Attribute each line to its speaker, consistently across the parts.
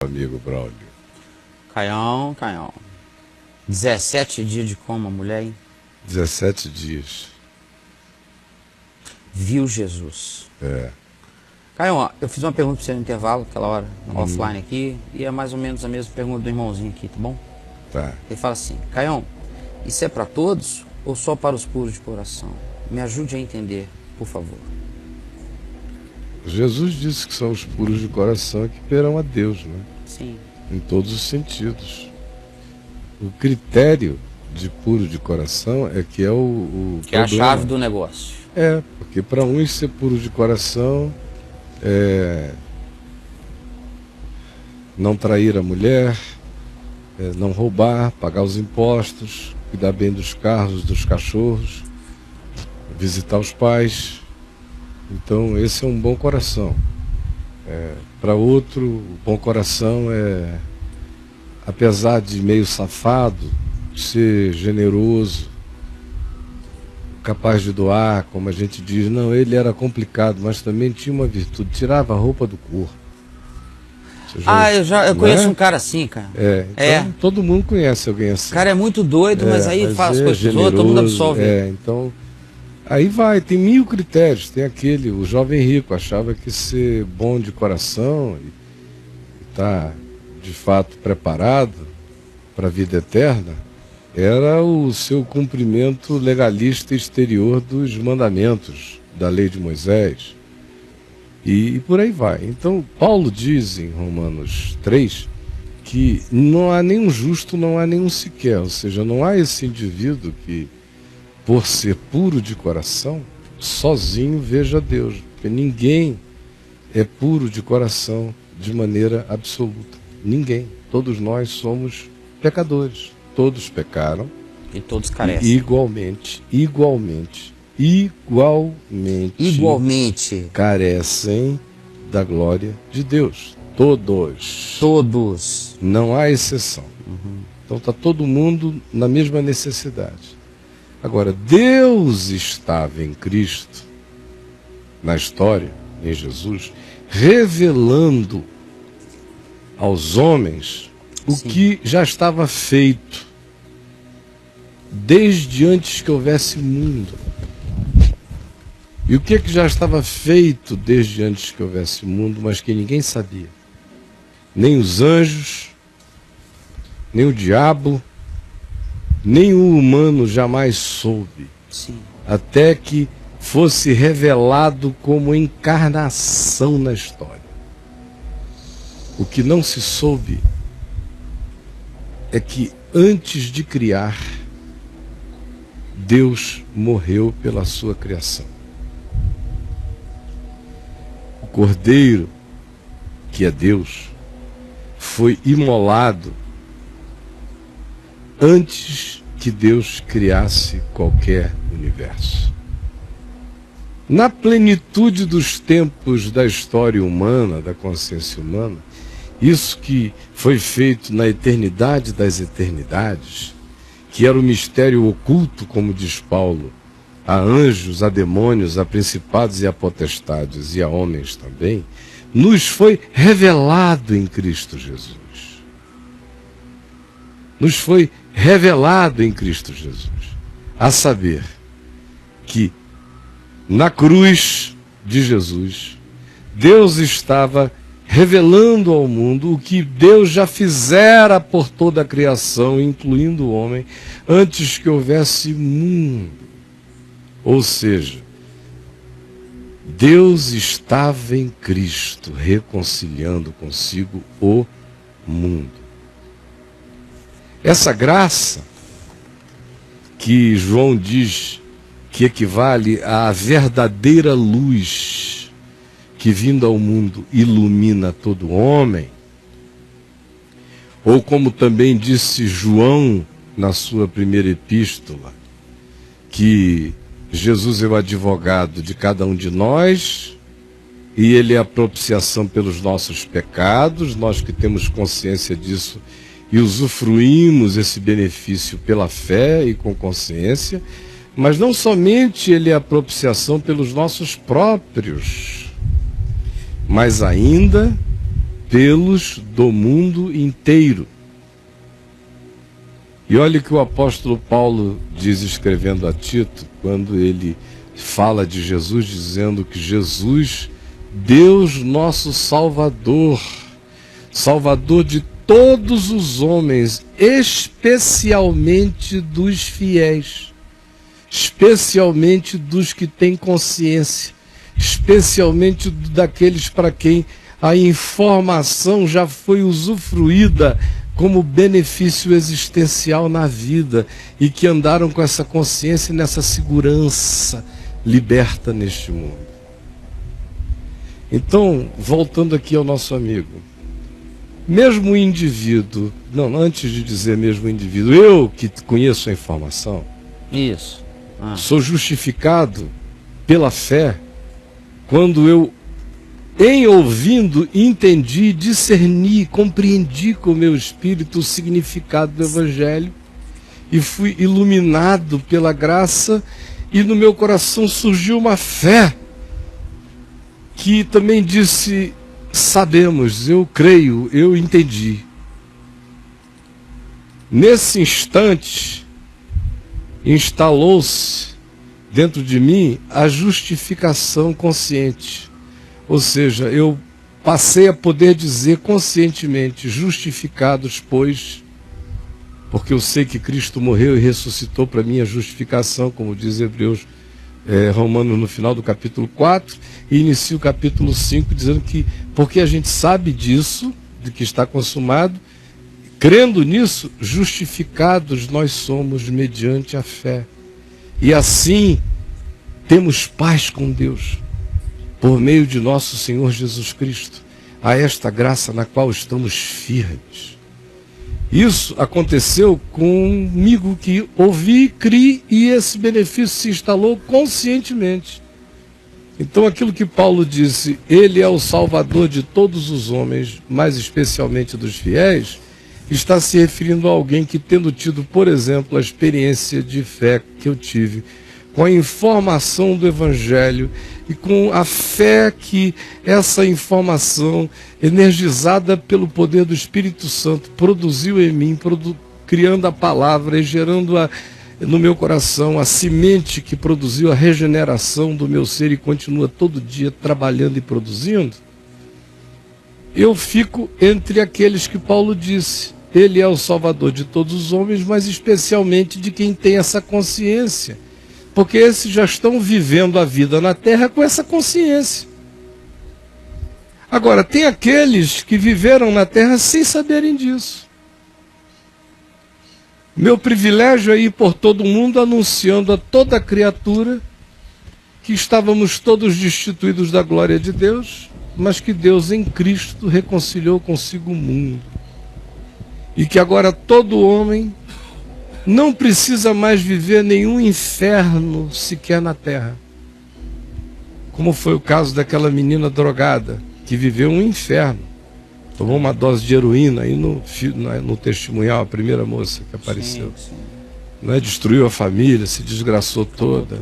Speaker 1: amigo Braulio.
Speaker 2: Caião. 17 dias de coma, mulher, hein?
Speaker 1: 17 dias.
Speaker 2: Viu Jesus.
Speaker 1: É.
Speaker 2: Caião, eu fiz uma pergunta para você no intervalo, aquela hora, offline aqui, e é mais ou menos a mesma pergunta do irmãozinho aqui, tá bom?
Speaker 1: Tá.
Speaker 2: Ele fala assim: Caião, isso é para todos ou só para os puros de coração? Me ajude a entender, por favor.
Speaker 1: Jesus disse que são os puros de coração que verão a Deus, né?
Speaker 2: Sim.
Speaker 1: Em todos os sentidos. O critério de puro de coração é que é o
Speaker 2: Que é a chave do negócio.
Speaker 1: É, porque para uns ser puro de coração é não trair a mulher, é não roubar, pagar os impostos, cuidar bem dos carros, dos cachorros, visitar os pais. Então esse é um bom coração. Para outro, o bom coração é, apesar de meio safado, ser generoso, capaz de doar, como a gente diz. Não, ele era complicado, mas também tinha uma virtude, tirava a roupa do corpo.
Speaker 2: Eu conheço um cara assim, cara.
Speaker 1: Então todo mundo conhece alguém assim.
Speaker 2: O cara é muito doido, mas aí faz as coisas dos outros, todo mundo absolve.
Speaker 1: Então, aí vai, tem 1000 critérios. Tem aquele, o jovem rico achava que ser bom de coração e estar de fato preparado para a vida eterna era o seu cumprimento legalista exterior dos mandamentos da lei de Moisés. E por aí vai. Então, Paulo diz em Romanos 3 que não há nenhum justo, não há nenhum sequer. Ou seja, não há esse indivíduo que, por ser puro de coração, sozinho veja Deus. Porque ninguém é puro de coração de maneira absoluta. Ninguém. Todos nós somos pecadores. Todos pecaram.
Speaker 2: E todos carecem.
Speaker 1: Igualmente carecem da glória de Deus. Todos. Não há exceção. Então está todo mundo na mesma necessidade. Agora, Deus estava em Cristo, na história, em Jesus, revelando aos homens o que já estava feito desde antes que houvesse mundo. E o que já estava feito desde antes que houvesse mundo, mas que ninguém sabia? Nem os anjos, nem o diabo, nem o humano jamais soube.
Speaker 2: Sim.
Speaker 1: Até que fosse revelado como encarnação na história. O que não se soube é que antes de criar, Deus morreu pela sua criação. O Cordeiro, que é Deus, foi imolado antes que Deus criasse qualquer universo. Na plenitude dos tempos da história humana, da consciência humana, isso que foi feito na eternidade das eternidades, que era o mistério oculto, como diz Paulo, a anjos, a demônios, a principados e a potestades, e a homens também, nos foi revelado em Cristo Jesus. Nos foi revelado em Cristo Jesus. A saber, que na cruz de Jesus, Deus estava revelando ao mundo o que Deus já fizera por toda a criação, incluindo o homem, antes que houvesse mundo. Ou seja, Deus estava em Cristo, reconciliando consigo o mundo. Essa graça, que João diz que equivale à verdadeira luz, que vindo ao mundo ilumina todo homem, ou como também disse João na sua primeira epístola, que Jesus é o advogado de cada um de nós, e ele é a propiciação pelos nossos pecados, nós que temos consciência disso e usufruímos esse benefício pela fé e com consciência, mas não somente ele é a propiciação pelos nossos próprios, mas ainda modelos do mundo inteiro. E olha o que o apóstolo Paulo diz escrevendo a Tito, quando ele fala de Jesus, dizendo que Jesus, Deus nosso Salvador, Salvador de todos os homens, especialmente dos fiéis, especialmente dos que têm consciência, especialmente daqueles para quem a informação já foi usufruída como benefício existencial na vida e que andaram com essa consciência e nessa segurança liberta neste mundo. Então, voltando aqui ao nosso amigo, mesmo o indivíduo, não, antes de dizer mesmo o indivíduo, eu que conheço a informação,
Speaker 2: isso,
Speaker 1: sou justificado pela fé quando eu, em ouvindo, entendi, discerni, compreendi com o meu espírito o significado do Evangelho e fui iluminado pela graça e no meu coração surgiu uma fé que também disse, sabemos, eu creio, eu entendi. Nesse instante, instalou-se dentro de mim a justificação consciente. Ou seja, eu passei a poder dizer conscientemente, justificados, pois, porque eu sei que Cristo morreu e ressuscitou para minha justificação, como diz Hebreus, Romanos no final do capítulo 4, e inicia o capítulo 5 dizendo que, porque a gente sabe disso, de que está consumado, crendo nisso, justificados nós somos mediante a fé. E assim temos paz com Deus, por meio de nosso Senhor Jesus Cristo, a esta graça na qual estamos firmes. Isso aconteceu comigo que ouvi, criei e esse benefício se instalou conscientemente. Então aquilo que Paulo disse, ele é o Salvador de todos os homens, mais especialmente dos fiéis, está se referindo a alguém que, tendo tido, por exemplo, a experiência de fé que eu tive, com a informação do Evangelho e com a fé que essa informação, energizada pelo poder do Espírito Santo, produziu em mim, criando a palavra e gerando no meu coração a semente que produziu a regeneração do meu ser e continua todo dia trabalhando e produzindo, eu fico entre aqueles que Paulo disse, ele é o Salvador de todos os homens, mas especialmente de quem tem essa consciência. Porque esses já estão vivendo a vida na terra com essa consciência. Agora, tem aqueles que viveram na terra sem saberem disso. Meu privilégio é ir por todo o mundo anunciando a toda criatura que estávamos todos destituídos da glória de Deus, mas que Deus em Cristo reconciliou consigo o mundo. E que agora todo homem não precisa mais viver nenhum inferno sequer na terra. Como foi o caso daquela menina drogada, que viveu um inferno. Tomou uma dose de heroína aí no testemunhal, a primeira moça que apareceu. Sim, sim. Né? Destruiu a família, se desgraçou toda.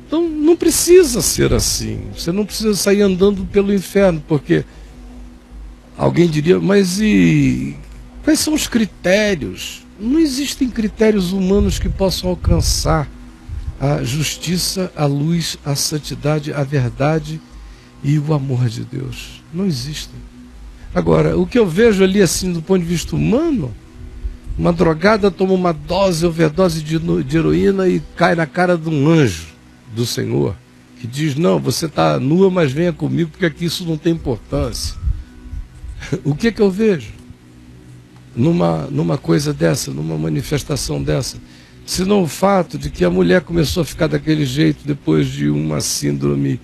Speaker 1: Então não precisa ser assim. Você não precisa sair andando pelo inferno, porque alguém diria, mas e quais são os critérios? Não existem critérios humanos que possam alcançar a justiça, a luz, a santidade, a verdade e o amor de Deus. Não existem. Agora, o que eu vejo ali assim do ponto de vista humano, uma drogada toma uma overdose de heroína e cai na cara de um anjo do Senhor, que diz, não, você está nua, mas venha comigo, porque aqui isso não tem importância. O que eu vejo numa coisa dessa, numa manifestação dessa? Senão o fato de que a mulher começou a ficar daquele jeito depois de uma síndrome,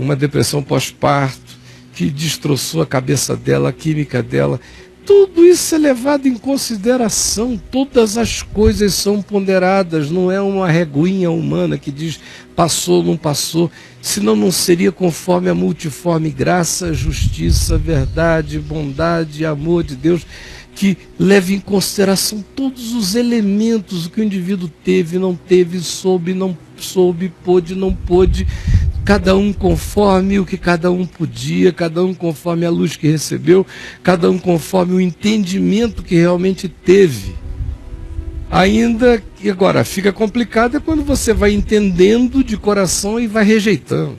Speaker 1: uma depressão pós-parto, que destroçou a cabeça dela, a química dela. Tudo isso é levado em consideração, todas as coisas são ponderadas, não é uma reguinha humana que diz passou, não passou, senão não seria conforme a multiforme graça, justiça, verdade, bondade e amor de Deus, que leva em consideração todos os elementos que o indivíduo teve, não teve, soube, não soube, pôde, não pôde, cada um conforme o que cada um podia, cada um conforme a luz que recebeu, cada um conforme o entendimento que realmente teve. Ainda que agora fica complicado é quando você vai entendendo de coração e vai rejeitando.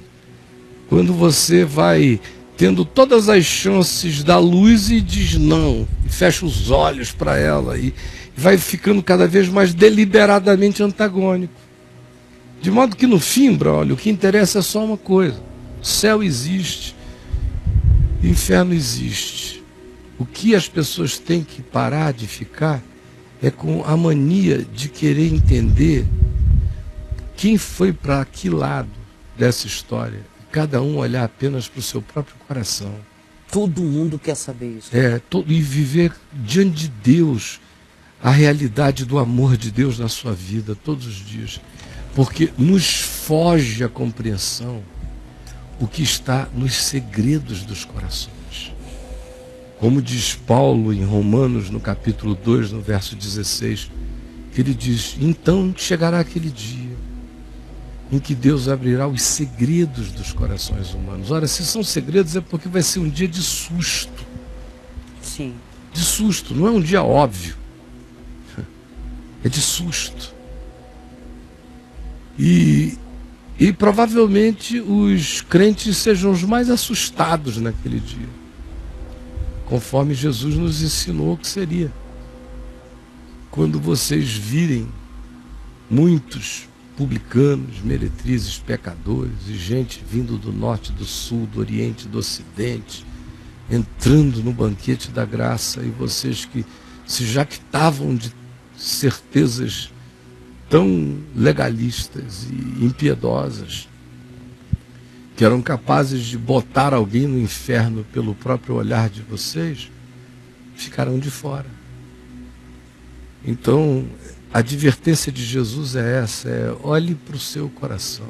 Speaker 1: Quando você vai tendo todas as chances da luz e diz não, e fecha os olhos para ela e vai ficando cada vez mais deliberadamente antagônico. De modo que no fim, brother, o que interessa é só uma coisa: o céu existe, o inferno existe. O que as pessoas têm que parar de ficar é com a mania de querer entender quem foi para que lado dessa história. Cada um olhar apenas para o seu próprio coração.
Speaker 2: Todo mundo quer saber isso.
Speaker 1: E viver diante de Deus a realidade do amor de Deus na sua vida todos os dias. Porque nos foge a compreensão o que está nos segredos dos corações. Como diz Paulo em Romanos, no capítulo 2, no verso 16, que ele diz: então chegará aquele dia em que Deus abrirá os segredos dos corações humanos. Ora, se são segredos é porque vai ser um dia de susto.
Speaker 2: Sim.
Speaker 1: De susto, não é um dia óbvio. É de susto. E provavelmente os crentes sejam os mais assustados naquele dia, conforme Jesus nos ensinou que seria. Quando vocês virem muitos publicanos, meretrizes, pecadores e gente vindo do norte, do sul, do oriente, do ocidente, entrando no banquete da graça, e vocês que se jactavam de certezas tão legalistas e impiedosas, que eram capazes de botar alguém no inferno pelo próprio olhar de vocês, ficarão de fora. Então, a advertência de Jesus é essa: olhe para o seu coração.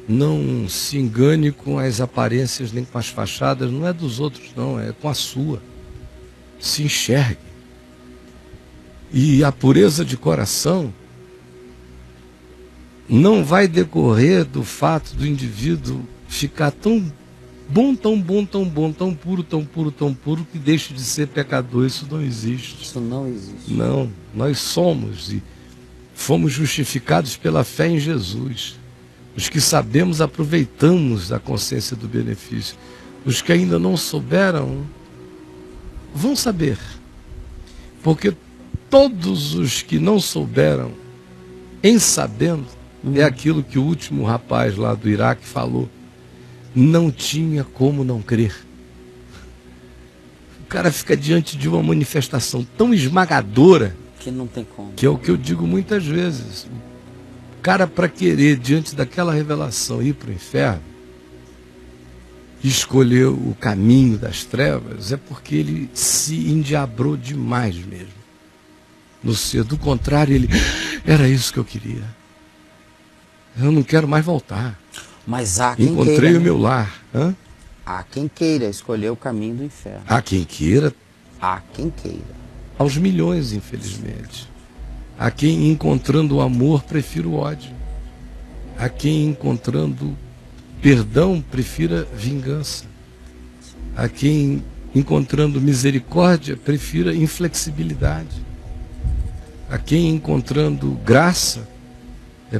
Speaker 1: Não se engane com as aparências nem com as fachadas, não é dos outros não, é com a sua. Se enxergue. E a pureza de coração não vai decorrer do fato do indivíduo ficar tão bom, tão bom, tão bom, tão puro, tão puro, tão puro, que deixe de ser pecador. Isso não existe.
Speaker 2: Isso não existe.
Speaker 1: Não, nós somos e fomos justificados pela fé em Jesus. Os que sabemos aproveitamos da consciência do benefício. Os que ainda não souberam vão saber. Porque todos os que não souberam, em sabendo, é aquilo que o último rapaz lá do Iraque falou: não tinha como não crer. O cara fica diante de uma manifestação tão esmagadora
Speaker 2: que não tem como.
Speaker 1: Que é o que eu digo muitas vezes. O cara, para querer, diante daquela revelação, ir para o inferno, escolheu o caminho das trevas, é porque ele se endiabrou demais mesmo. No ser, do contrário, ele: era isso que eu queria. Eu não quero mais voltar.
Speaker 2: Mas há quem
Speaker 1: encontrei
Speaker 2: queira,
Speaker 1: o meu lar.
Speaker 2: Há quem queira escolher o caminho do inferno.
Speaker 1: Há quem queira.
Speaker 2: Há quem queira.
Speaker 1: Aos milhões, infelizmente. Há quem, encontrando o amor, prefira o ódio. Há quem, encontrando perdão, prefira vingança. Há quem, encontrando misericórdia, prefira inflexibilidade. Há quem, encontrando graça,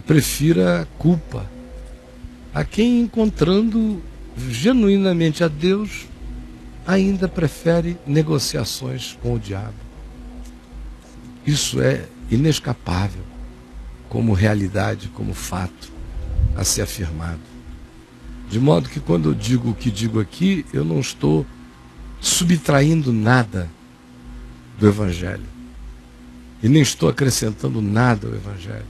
Speaker 1: prefira culpa. Há quem, encontrando genuinamente a Deus, ainda prefere negociações com o diabo. Isso é inescapável, como realidade, como fato a ser afirmado. De modo que quando eu digo o que digo aqui, eu não estou subtraindo nada do Evangelho. E nem estou acrescentando nada ao Evangelho.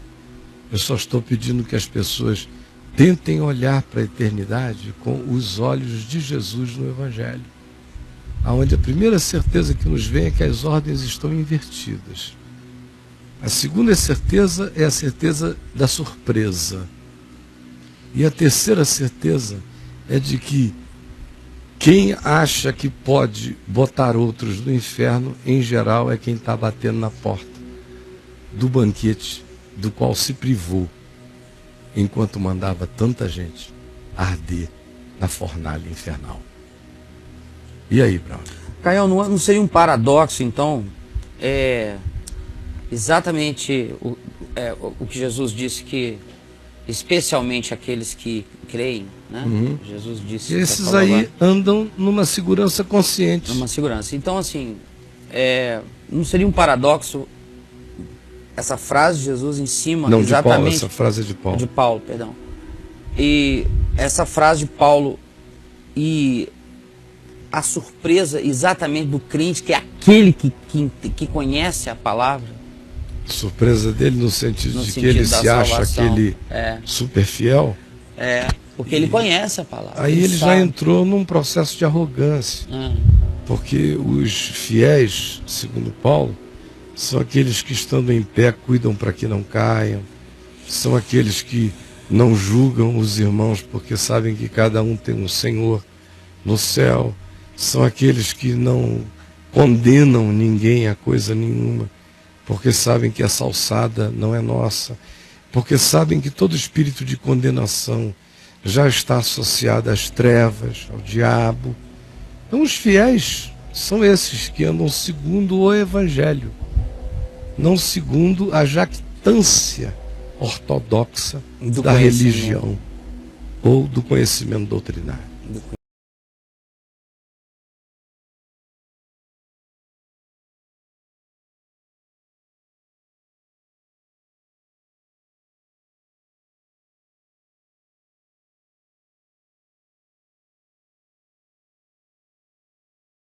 Speaker 1: Eu só estou pedindo que as pessoas tentem olhar para a eternidade com os olhos de Jesus no Evangelho, onde a primeira certeza que nos vem é que as ordens estão invertidas. A segunda certeza é a certeza da surpresa. E a terceira certeza é de que quem acha que pode botar outros no inferno, em geral, é quem está batendo na porta do banquete do qual se privou. enquanto mandava tanta gente arder na fornalha infernal. E aí, Braulio?
Speaker 2: Caio, não seria um paradoxo, então, exatamente o que Jesus disse, que especialmente aqueles que creem, né? Jesus disse...
Speaker 1: Esses aí andam numa segurança consciente.
Speaker 2: Numa segurança. Então, assim, não seria um paradoxo essa frase de Jesus em cima...
Speaker 1: Não,
Speaker 2: exatamente,
Speaker 1: de Paulo, essa frase é de Paulo.
Speaker 2: De Paulo, perdão. E essa frase de Paulo e a surpresa exatamente do crente, que é aquele que conhece a palavra.
Speaker 1: Surpresa dele no sentido de que ele se acha aquele super fiel.
Speaker 2: Porque ele conhece a palavra.
Speaker 1: Aí ele já entrou num processo de arrogância. Porque os fiéis, segundo Paulo, são aqueles que, estando em pé, cuidam para que não caiam. São aqueles que não julgam os irmãos porque sabem que cada um tem um Senhor no céu. São aqueles que não condenam ninguém a coisa nenhuma, porque sabem que essa alçada não é nossa, porque sabem que todo espírito de condenação já está associado às trevas, ao diabo. Então os fiéis são esses que andam segundo o Evangelho, não segundo a jactância ortodoxa da religião ou do conhecimento doutrinário.